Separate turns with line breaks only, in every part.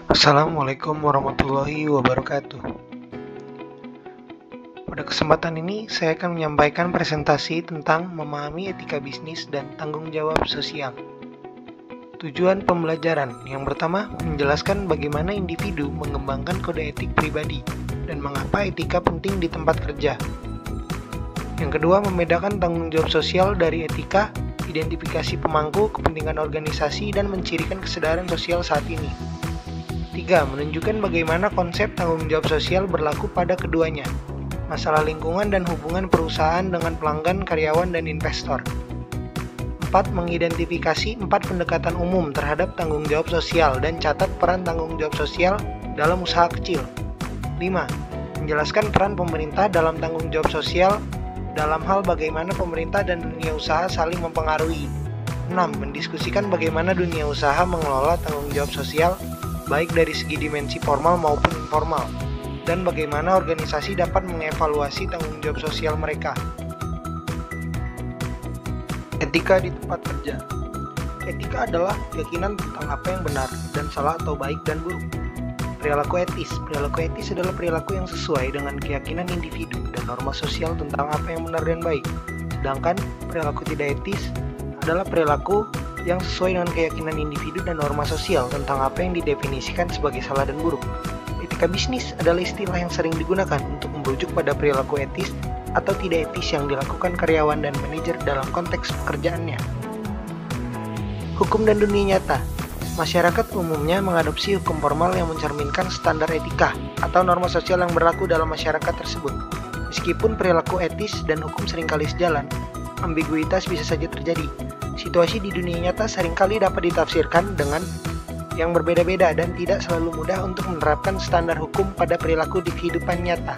Assalamualaikum warahmatullahi wabarakatuh. Pada kesempatan ini, saya akan menyampaikan presentasi tentang memahami etika bisnis dan tanggung jawab sosial. Tujuan pembelajaran yang pertama, menjelaskan bagaimana individu mengembangkan kode etik pribadi dan mengapa etika penting di tempat kerja. Yang kedua, membedakan tanggung jawab sosial dari etika, identifikasi pemangku kepentingan organisasi, dan mencirikan kesadaran sosial saat ini. 3. Menunjukkan bagaimana konsep tanggung jawab sosial berlaku pada keduanya, masalah lingkungan dan hubungan perusahaan dengan pelanggan, karyawan, dan investor. 4. Mengidentifikasi 4 pendekatan umum terhadap tanggung jawab sosial dan catat peran tanggung jawab sosial dalam usaha kecil. 5. Menjelaskan peran pemerintah dalam tanggung jawab sosial dalam hal bagaimana pemerintah dan dunia usaha saling mempengaruhi. 6. Mendiskusikan bagaimana dunia usaha mengelola tanggung jawab sosial baik dari segi dimensi formal maupun informal, dan bagaimana organisasi dapat mengevaluasi tanggung jawab sosial mereka. Etika di tempat kerja. Etika adalah keyakinan tentang apa yang benar dan salah atau baik dan buruk. Perilaku etis. Perilaku etis adalah perilaku yang sesuai dengan keyakinan individu dan norma sosial tentang apa yang benar dan baik. Sedangkan perilaku tidak etis adalah perilaku yang sesuai dengan keyakinan individu dan norma sosial tentang apa yang didefinisikan sebagai salah dan buruk. Etika bisnis adalah istilah yang sering digunakan untuk merujuk pada perilaku etis atau tidak etis yang dilakukan karyawan dan manajer dalam konteks pekerjaannya. Hukum dan dunia nyata. Masyarakat umumnya mengadopsi hukum formal yang mencerminkan standar etika atau norma sosial yang berlaku dalam masyarakat tersebut. Meskipun perilaku etis dan hukum seringkali sejalan, ambiguitas bisa saja terjadi. Situasi di dunia nyata seringkali dapat ditafsirkan dengan yang berbeda-beda dan tidak selalu mudah untuk menerapkan standar hukum pada perilaku di kehidupan nyata.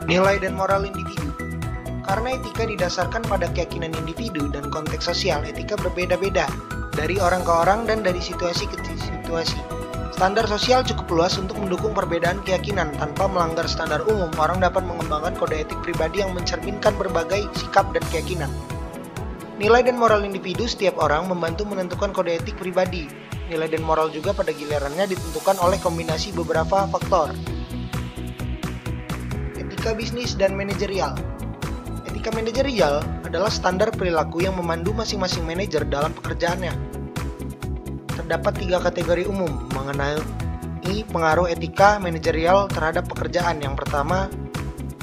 Nilai dan moral individu. Karena etika didasarkan pada keyakinan individu dan konteks sosial, etika berbeda-beda dari orang ke orang dan dari situasi ke situasi. Standar sosial cukup luas untuk mendukung perbedaan keyakinan. Tanpa melanggar standar umum, orang dapat mengembangkan kode etik pribadi yang mencerminkan berbagai sikap dan keyakinan. Nilai dan moral individu. Setiap orang membantu menentukan kode etik pribadi. Nilai dan moral juga pada gilirannya ditentukan oleh kombinasi beberapa faktor. Etika bisnis dan manajerial. Etika manajerial adalah standar perilaku yang memandu masing-masing manajer dalam pekerjaannya. Terdapat 3 kategori umum mengenai pengaruh etika manajerial terhadap pekerjaan. Yang pertama,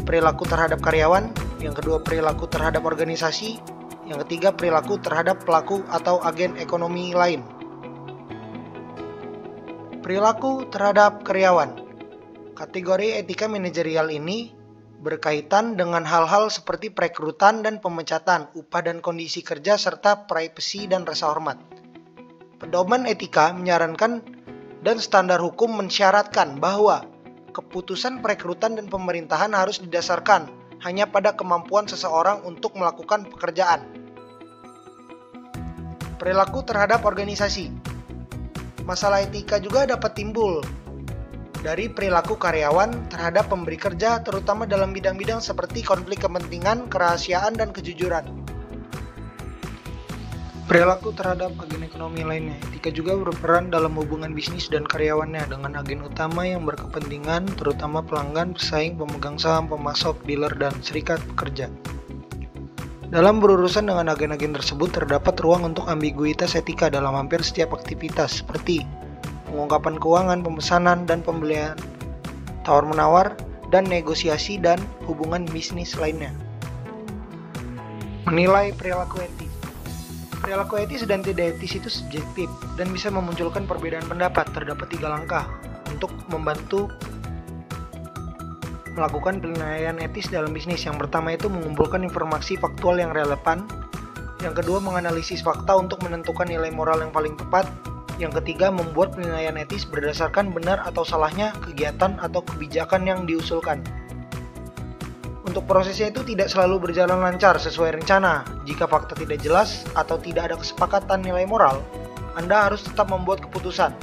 perilaku terhadap karyawan. Yang kedua, perilaku terhadap organisasi. Yang ketiga, perilaku terhadap pelaku atau agen ekonomi lain. Perilaku terhadap karyawan. Kategori etika manajerial ini berkaitan dengan hal-hal seperti perekrutan dan pemecatan, upah dan kondisi kerja, serta privasi dan rasa hormat. Pedoman etika menyarankan dan standar hukum mensyaratkan bahwa keputusan perekrutan dan pemerintahan harus didasarkan hanya pada kemampuan seseorang untuk melakukan pekerjaan. Perilaku terhadap organisasi. Masalah etika juga dapat timbul dari perilaku karyawan terhadap pemberi kerja, terutama dalam bidang-bidang seperti konflik kepentingan, kerahasiaan, dan kejujuran. Perilaku terhadap agen ekonomi lainnya. Etika juga berperan dalam hubungan bisnis dan karyawannya dengan agen utama yang berkepentingan, terutama pelanggan, pesaing, pemegang saham, pemasok, dealer, dan serikat pekerja. Dalam berurusan dengan agen-agen tersebut, terdapat ruang untuk ambiguitas etika dalam hampir setiap aktivitas, seperti pengungkapan keuangan, pemesanan, dan pembelian, tawar-menawar, dan negosiasi dan hubungan bisnis lainnya. Menilai perilaku etis. Perilaku etis dan tidak etis itu subjektif dan bisa memunculkan perbedaan pendapat. Terdapat 3 langkah untuk membantu melakukan penilaian etis dalam bisnis. Yang pertama itu mengumpulkan informasi faktual yang relevan. Yang kedua, menganalisis fakta untuk menentukan nilai moral yang paling tepat. Yang ketiga, membuat penilaian etis berdasarkan benar atau salahnya kegiatan atau kebijakan yang diusulkan. Untuk prosesnya itu tidak selalu berjalan lancar sesuai rencana. Jika fakta tidak jelas atau tidak ada kesepakatan nilai moral, Anda harus tetap membuat keputusan.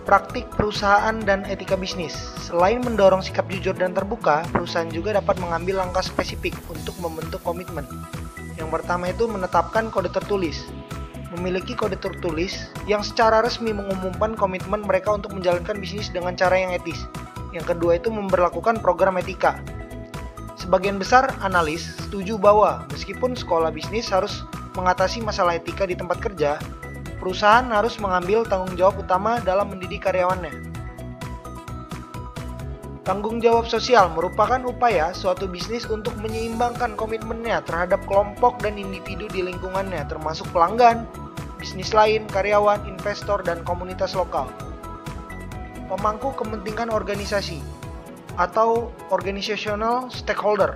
Praktik perusahaan dan etika bisnis. Selain mendorong sikap jujur dan terbuka, perusahaan juga dapat mengambil langkah spesifik untuk membentuk komitmen. Yang pertama itu menetapkan kode tertulis. memiliki kode tertulis yang secara resmi mengumumkan komitmen mereka untuk menjalankan bisnis dengan cara yang etis. Yang kedua itu memberlakukan program etika. Sebagian besar analis setuju bahwa meskipun sekolah bisnis harus mengatasi masalah etika di tempat kerja, perusahaan harus mengambil tanggung jawab utama dalam mendidik karyawannya. Tanggung jawab sosial merupakan upaya suatu bisnis untuk menyeimbangkan komitmennya terhadap kelompok dan individu di lingkungannya, termasuk pelanggan, bisnis lain, karyawan, investor, dan komunitas lokal. Pemangku kepentingan organisasi atau organizational stakeholder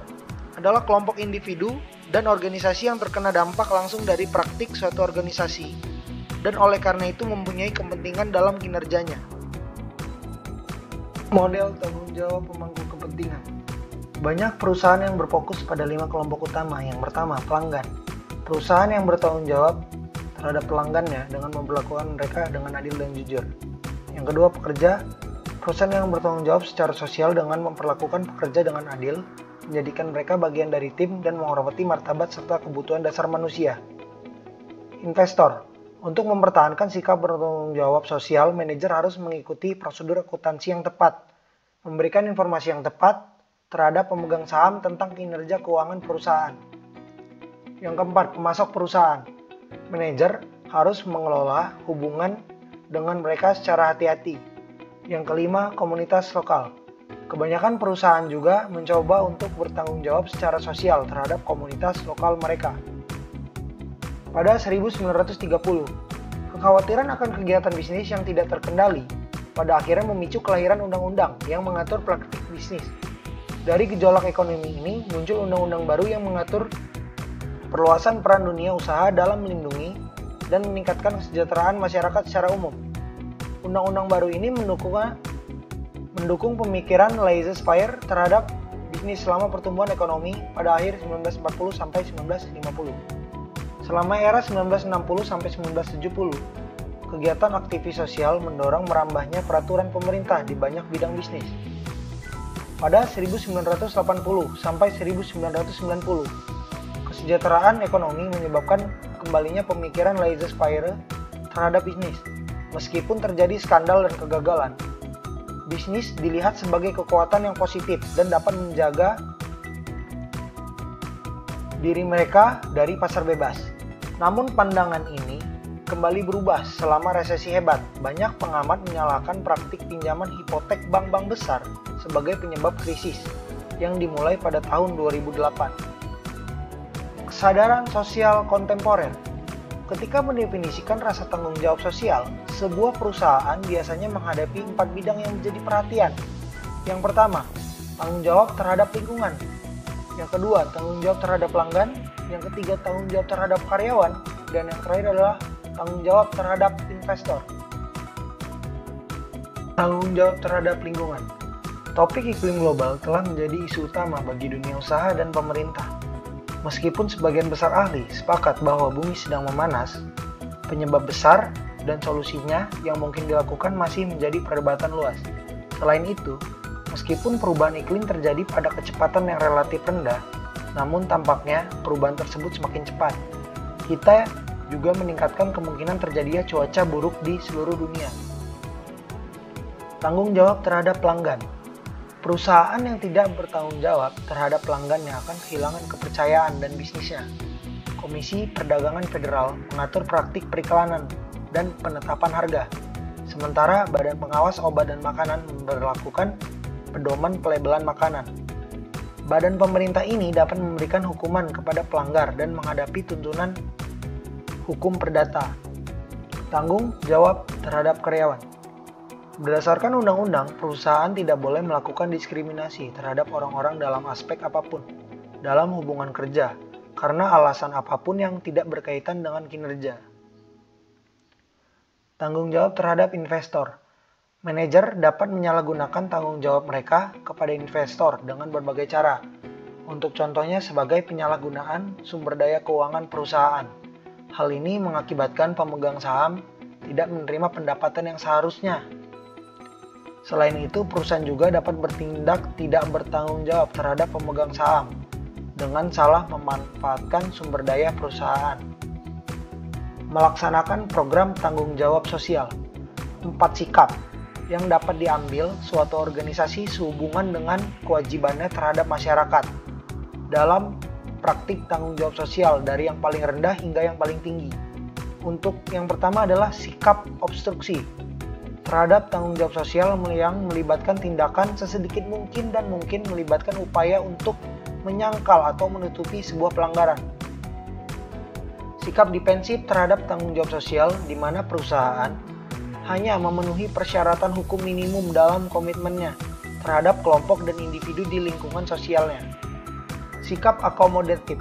adalah kelompok individu dan organisasi yang terkena dampak langsung dari praktik suatu organisasi dan oleh karena itu mempunyai kepentingan dalam kinerjanya. Model tanggung jawab pemangku kepentingan. Banyak perusahaan yang berfokus pada 5 kelompok utama. Yang pertama, pelanggan. Perusahaan yang bertanggung jawab terhadap pelanggannya dengan memperlakukan mereka dengan adil dan jujur. Yang kedua, pekerja. Perusahaan yang bertanggung jawab secara sosial dengan memperlakukan pekerja dengan adil, menjadikan mereka bagian dari tim dan menghormati martabat serta kebutuhan dasar manusia. Investor. Untuk mempertahankan sikap bertanggung jawab sosial, manajer harus mengikuti prosedur akuntansi yang tepat, memberikan informasi yang tepat terhadap pemegang saham tentang kinerja keuangan perusahaan. Yang keempat, pemasok perusahaan. Manajer harus mengelola hubungan dengan mereka secara hati-hati. Yang kelima, komunitas lokal. Kebanyakan perusahaan juga mencoba untuk bertanggung jawab secara sosial terhadap komunitas lokal mereka. Pada 1930, kekhawatiran akan kegiatan bisnis yang tidak terkendali pada akhirnya memicu kelahiran undang-undang yang mengatur praktik bisnis. Dari gejolak ekonomi ini muncul undang-undang baru yang mengatur perluasan peran dunia usaha dalam melindungi dan meningkatkan kesejahteraan masyarakat secara umum. Undang-undang baru ini mendukung pemikiran laissez-faire terhadap bisnis selama pertumbuhan ekonomi pada akhir 1940 sampai 1950. Selama era 1960 sampai 1970, kegiatan aktivis sosial mendorong merambahnya peraturan pemerintah di banyak bidang bisnis. Pada 1980 sampai 1990, kesejahteraan ekonomi menyebabkan kembalinya pemikiran laissez-faire terhadap bisnis. Meskipun terjadi skandal dan kegagalan, bisnis dilihat sebagai kekuatan yang positif dan dapat menjaga diri mereka dari pasar bebas. Namun pandangan ini kembali berubah selama resesi hebat. Banyak pengamat menyalahkan praktik pinjaman hipotek bank-bank besar sebagai penyebab krisis yang dimulai pada tahun 2008. Kesadaran sosial kontemporer. Ketika mendefinisikan rasa tanggung jawab sosial, sebuah perusahaan biasanya menghadapi 4 bidang yang menjadi perhatian. Yang pertama, tanggung jawab terhadap lingkungan. Yang kedua, tanggung jawab terhadap pelanggan. Yang ketiga, tanggung jawab terhadap karyawan. Dan yang terakhir adalah tanggung jawab terhadap investor. Tanggung jawab terhadap lingkungan. Topik iklim global telah menjadi isu utama bagi dunia usaha dan pemerintah. Meskipun sebagian besar ahli sepakat bahwa bumi sedang memanas, penyebab besar dan solusinya yang mungkin dilakukan masih menjadi perdebatan luas. Selain itu, meskipun perubahan iklim terjadi pada kecepatan yang relatif rendah, namun tampaknya perubahan tersebut semakin cepat. Kita juga meningkatkan kemungkinan terjadinya cuaca buruk di seluruh dunia. Tanggung jawab terhadap pelanggan. Perusahaan yang tidak bertanggung jawab terhadap pelanggannya akan kehilangan kepercayaan dan bisnisnya. Komisi Perdagangan Federal mengatur praktik periklanan dan penetapan harga, sementara Badan Pengawas Obat dan Makanan memberlakukan pedoman pelabelan makanan. Badan pemerintah ini dapat memberikan hukuman kepada pelanggar dan menghadapi tuntunan hukum perdata. Tanggung jawab terhadap karyawan. Berdasarkan undang-undang, perusahaan tidak boleh melakukan diskriminasi terhadap orang-orang dalam aspek apapun dalam hubungan kerja karena alasan apapun yang tidak berkaitan dengan kinerja. Tanggung jawab terhadap investor. Manajer dapat menyalahgunakan tanggung jawab mereka kepada investor dengan berbagai cara. Untuk contohnya sebagai penyalahgunaan sumber daya keuangan perusahaan. Hal ini mengakibatkan pemegang saham tidak menerima pendapatan yang seharusnya. Selain itu, perusahaan juga dapat bertindak tidak bertanggung jawab terhadap pemegang saham dengan salah memanfaatkan sumber daya perusahaan. Melaksanakan program tanggung jawab sosial. 4 sikap yang dapat diambil suatu organisasi sehubungan dengan kewajibannya terhadap masyarakat dalam praktik tanggung jawab sosial dari yang paling rendah hingga yang paling tinggi. Untuk yang pertama adalah sikap obstruksi terhadap tanggung jawab sosial yang melibatkan tindakan sesedikit mungkin dan mungkin melibatkan upaya untuk menyangkal atau menutupi sebuah pelanggaran. Sikap defensif terhadap tanggung jawab sosial di mana perusahaan hanya memenuhi persyaratan hukum minimum dalam komitmennya terhadap kelompok dan individu di lingkungan sosialnya. Sikap akomodatif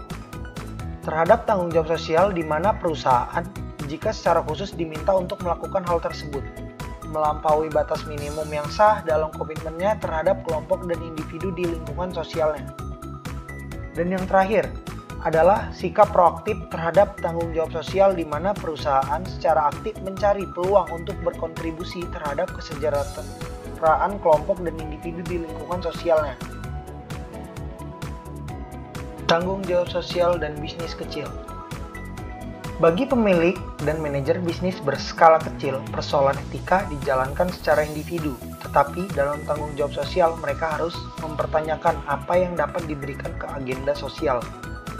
terhadap tanggung jawab sosial di mana perusahaan jika secara khusus diminta untuk melakukan hal tersebut, melampaui batas minimum yang sah dalam komitmennya terhadap kelompok dan individu di lingkungan sosialnya. Dan yang terakhir adalah sikap proaktif terhadap tanggung jawab sosial di mana perusahaan secara aktif mencari peluang untuk berkontribusi terhadap kesejahteraan kelompok dan individu di lingkungan sosialnya. Tanggung jawab sosial dan bisnis kecil. Bagi pemilik dan manajer bisnis berskala kecil, persoalan etika dijalankan secara individu, tetapi dalam tanggung jawab sosial mereka harus mempertanyakan apa yang dapat diberikan ke agenda sosial.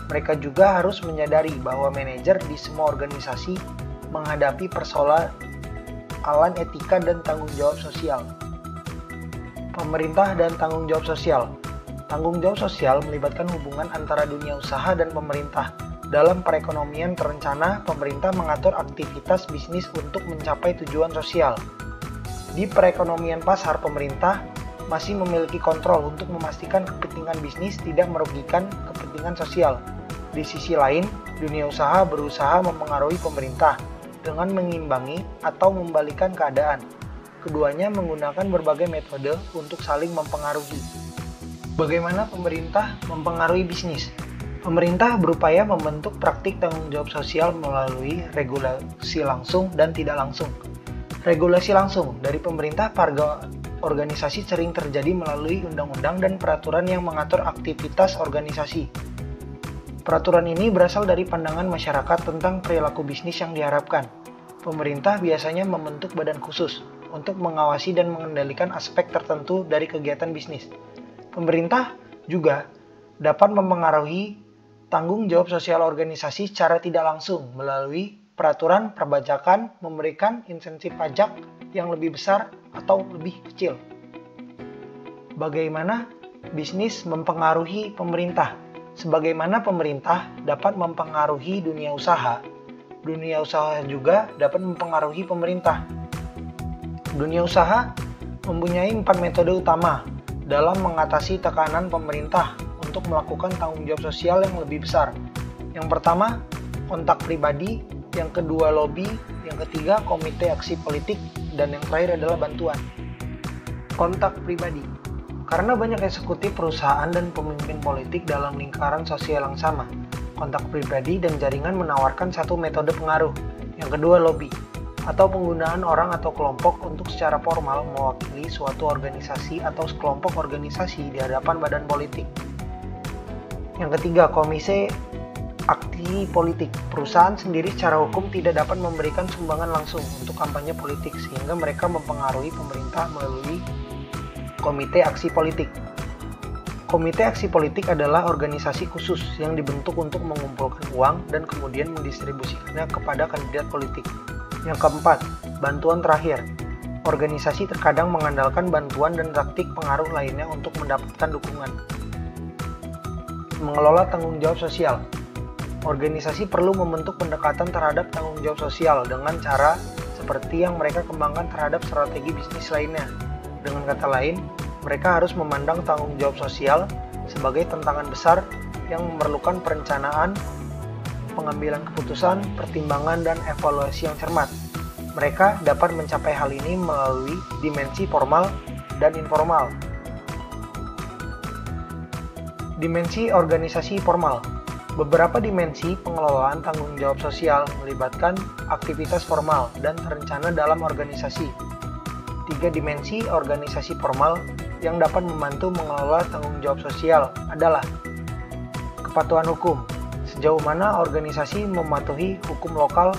Mereka juga harus menyadari bahwa manajer di semua organisasi menghadapi persoalan etika dan tanggung jawab sosial. Pemerintah dan tanggung jawab sosial. Tanggung jawab sosial melibatkan hubungan antara dunia usaha dan pemerintah. Dalam perekonomian terencana, pemerintah mengatur aktivitas bisnis untuk mencapai tujuan sosial. Di perekonomian pasar, pemerintah masih memiliki kontrol untuk memastikan kepentingan bisnis tidak merugikan kepentingan sosial. Di sisi lain, dunia usaha berusaha mempengaruhi pemerintah dengan mengimbangi atau membalikan keadaan. Keduanya menggunakan berbagai metode untuk saling mempengaruhi. Bagaimana pemerintah mempengaruhi bisnis? Pemerintah berupaya membentuk praktik tanggung jawab sosial melalui regulasi langsung dan tidak langsung. Regulasi langsung dari pemerintah pada organisasi sering terjadi melalui undang-undang dan peraturan yang mengatur aktivitas organisasi. Peraturan ini berasal dari pandangan masyarakat tentang perilaku bisnis yang diharapkan. Pemerintah biasanya membentuk badan khusus untuk mengawasi dan mengendalikan aspek tertentu dari kegiatan bisnis. Pemerintah juga dapat mempengaruhi tanggung jawab sosial organisasi secara tidak langsung melalui peraturan perpajakan, memberikan insentif pajak yang lebih besar atau lebih kecil. Bagaimana bisnis mempengaruhi pemerintah? Sebagaimana pemerintah dapat mempengaruhi dunia usaha juga dapat mempengaruhi pemerintah. Dunia usaha mempunyai 4 metode utama dalam mengatasi tekanan pemerintah untuk melakukan tanggung jawab sosial yang lebih besar. Yang pertama, kontak pribadi, yang kedua lobby, yang ketiga komite aksi politik, dan yang terakhir adalah bantuan. Kontak pribadi. Karena banyak eksekutif perusahaan dan pemimpin politik dalam lingkaran sosial yang sama, kontak pribadi dan jaringan menawarkan satu metode pengaruh. Yang kedua lobby, atau penggunaan orang atau kelompok untuk secara formal mewakili suatu organisasi atau sekelompok organisasi di hadapan badan politik. Yang ketiga, komite aksi politik. Perusahaan sendiri secara hukum tidak dapat memberikan sumbangan langsung untuk kampanye politik sehingga mereka mempengaruhi pemerintah melalui komite aksi politik. Komite aksi politik adalah organisasi khusus yang dibentuk untuk mengumpulkan uang dan kemudian mendistribusikannya kepada kandidat politik. Yang keempat, bantuan terakhir. Organisasi terkadang mengandalkan bantuan dan taktik pengaruh lainnya untuk mendapatkan dukungan. Mengelola tanggung jawab sosial. Organisasi perlu membentuk pendekatan terhadap tanggung jawab sosial dengan cara seperti yang mereka kembangkan terhadap strategi bisnis lainnya. Dengan kata lain, mereka harus memandang tanggung jawab sosial sebagai tantangan besar yang memerlukan perencanaan, pengambilan keputusan, pertimbangan, dan evaluasi yang cermat. Mereka dapat mencapai hal ini melalui dimensi formal dan informal. Dimensi organisasi formal. Beberapa dimensi pengelolaan tanggung jawab sosial melibatkan aktivitas formal dan terencana dalam organisasi. 3 dimensi organisasi formal yang dapat membantu mengelola tanggung jawab sosial adalah kepatuhan hukum. Sejauh mana organisasi mematuhi hukum lokal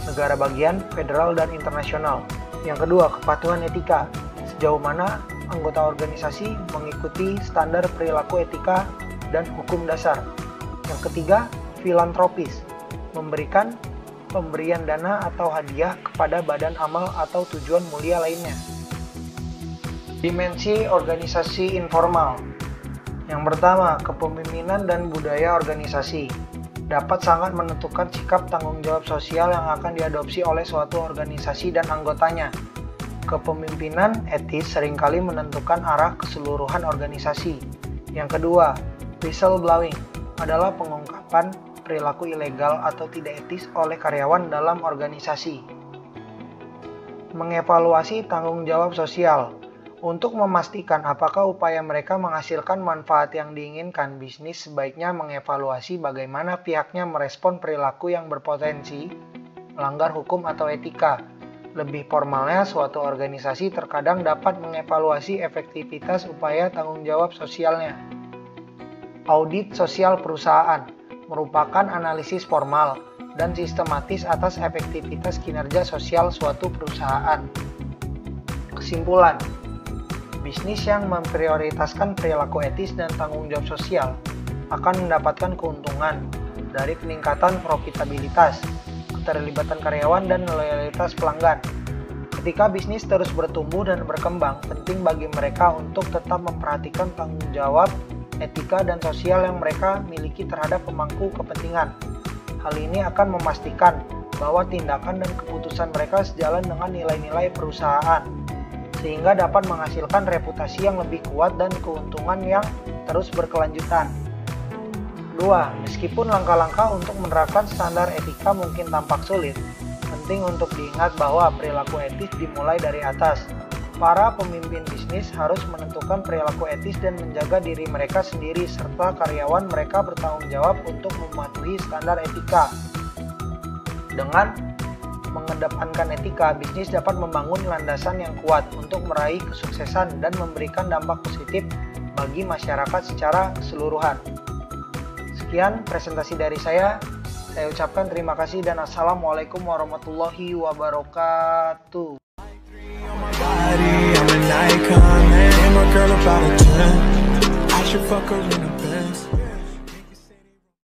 negara bagian, federal, dan internasional. Yang kedua, kepatuhan etika. Sejauh mana anggota organisasi mengikuti standar perilaku etika dan hukum dasar. Yang ketiga, filantropis. Memberikan pemberian dana atau hadiah kepada badan amal atau tujuan mulia lainnya. Dimensi organisasi informal. Yang pertama, kepemimpinan dan budaya organisasi dapat sangat menentukan sikap tanggung jawab sosial yang akan diadopsi oleh suatu organisasi dan anggotanya. Kepemimpinan etis seringkali menentukan arah keseluruhan organisasi. Yang kedua, whistleblowing adalah pengungkapan perilaku ilegal atau tidak etis oleh karyawan dalam organisasi. Mengevaluasi tanggung jawab sosial. Untuk memastikan apakah upaya mereka menghasilkan manfaat yang diinginkan, bisnis sebaiknya mengevaluasi bagaimana pihaknya merespon perilaku yang berpotensi melanggar hukum atau etika. Lebih formalnya, suatu organisasi terkadang dapat mengevaluasi efektivitas upaya tanggung jawab sosialnya. Audit sosial perusahaan merupakan analisis formal dan sistematis atas efektivitas kinerja sosial suatu perusahaan. Kesimpulan, bisnis yang memprioritaskan perilaku etis dan tanggung jawab sosial akan mendapatkan keuntungan dari peningkatan profitabilitas, keterlibatan karyawan, dan loyalitas pelanggan. Ketika bisnis terus bertumbuh dan berkembang, penting bagi mereka untuk tetap memperhatikan tanggung jawab, etika, dan sosial yang mereka miliki terhadap pemangku kepentingan. Hal ini akan memastikan bahwa tindakan dan keputusan mereka sejalan dengan nilai-nilai perusahaan, sehingga dapat menghasilkan reputasi yang lebih kuat dan keuntungan yang terus berkelanjutan. 2. Meskipun langkah-langkah untuk menerapkan standar etika mungkin tampak sulit, penting untuk diingat bahwa perilaku etis dimulai dari atas. Para pemimpin bisnis harus menentukan perilaku etis dan menjaga diri mereka sendiri serta karyawan mereka bertanggung jawab untuk mematuhi standar etika. Dengan mengedepankan etika, bisnis dapat membangun landasan yang kuat untuk meraih kesuksesan dan memberikan dampak positif bagi masyarakat secara keseluruhan. Sekian presentasi dari saya. Saya ucapkan terima kasih dan assalamualaikum warahmatullahi wabarakatuh.